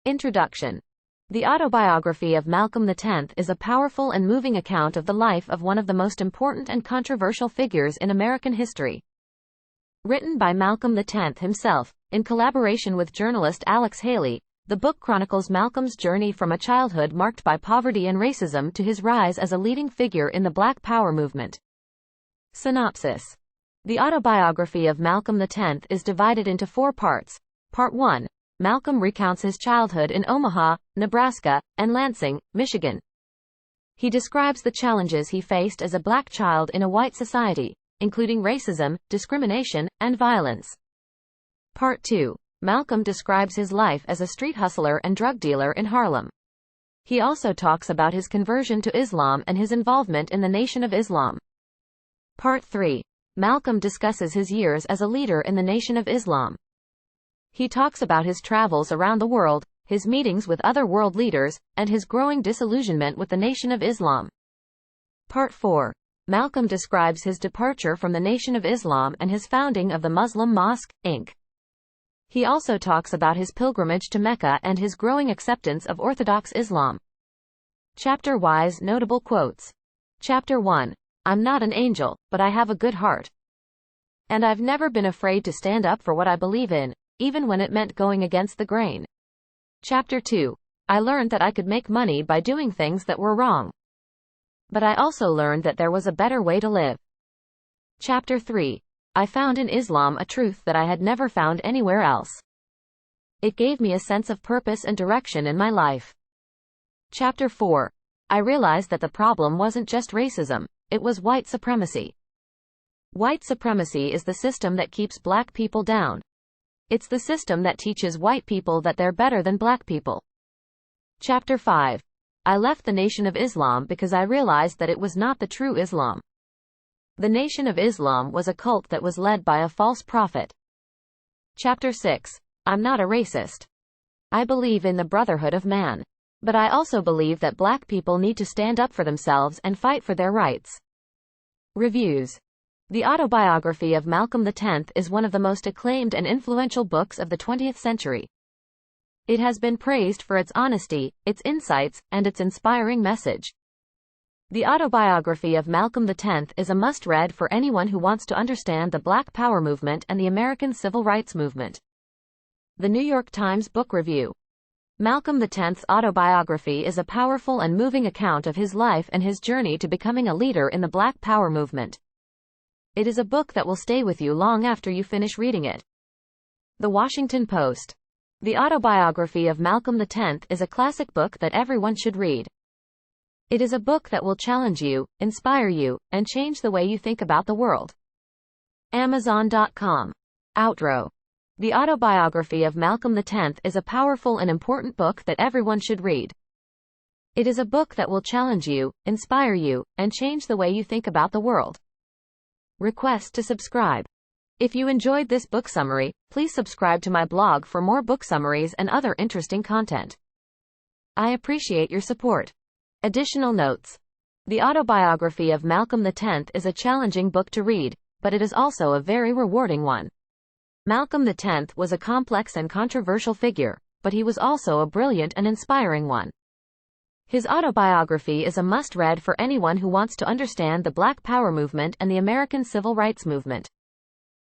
Introduction. The Autobiography of Malcolm X is a powerful and moving account of the life of one of the most important and controversial figures in American history. Written by Malcolm X himself, in collaboration with journalist Alex Haley, the book chronicles Malcolm's journey from a childhood marked by poverty and racism to his rise as a leading figure in the Black Power movement. Synopsis. The Autobiography of Malcolm X is divided into 4 parts. Part 1. Malcolm recounts his childhood in Omaha, Nebraska, and Lansing, Michigan. He describes the challenges he faced as a black child in a white society, including racism, discrimination, and violence. Part 2. Malcolm describes his life as a street hustler and drug dealer in Harlem. He also talks about his conversion to Islam and his involvement in the Nation of Islam. Part 3. Malcolm discusses his years as a leader in the Nation of Islam. He talks about his travels around the world, his meetings with other world leaders, and his growing disillusionment with the Nation of Islam. Part 4. Malcolm describes his departure from the Nation of Islam and his founding of the Muslim Mosque, Inc. He also talks about his pilgrimage to Mecca and his growing acceptance of Orthodox Islam. Chapter-wise notable quotes. Chapter 1. I'm not an angel, but I have a good heart. And I've never been afraid to stand up for what I believe in, even when it meant going against the grain. Chapter 2. I learned that I could make money by doing things that were wrong. But I also learned that there was a better way to live. Chapter 3. I found in Islam a truth that I had never found anywhere else. It gave me a sense of purpose and direction in my life. Chapter 4. I realized that the problem wasn't just racism, it was white supremacy. White supremacy is the system that keeps black people down. It's the system that teaches white people that they're better than black people. Chapter 5. I left the Nation of Islam because I realized that it was not the true Islam. The Nation of Islam was a cult that was led by a false prophet. Chapter 6. I'm not a racist. I believe in the brotherhood of man. But I also believe that black people need to stand up for themselves and fight for their rights. Reviews. The Autobiography of Malcolm X is one of the most acclaimed and influential books of the 20th century. It has been praised for its honesty, its insights, and its inspiring message. The Autobiography of Malcolm X is a must-read for anyone who wants to understand the Black Power movement and the American Civil Rights movement. The New York Times Book Review. Malcolm X's autobiography is a powerful and moving account of his life and his journey to becoming a leader in the Black Power movement. It is a book that will stay with you long after you finish reading it. The Washington Post. The Autobiography of Malcolm X is a classic book that everyone should read. It is a book that will challenge you, inspire you, and change the way you think about the world. Amazon.com. Outro. The Autobiography of Malcolm X is a powerful and important book that everyone should read. It is a book that will challenge you, inspire you, and change the way you think about the world. Request to subscribe. If you enjoyed this book summary, please subscribe to my blog for more book summaries and other interesting content. I appreciate your support. Additional notes. The Autobiography of Malcolm X is a challenging book to read, but it is also a very rewarding one. Malcolm X was a complex and controversial figure, but he was also a brilliant and inspiring one. His autobiography is a must-read for anyone who wants to understand the Black Power movement and the American Civil Rights movement.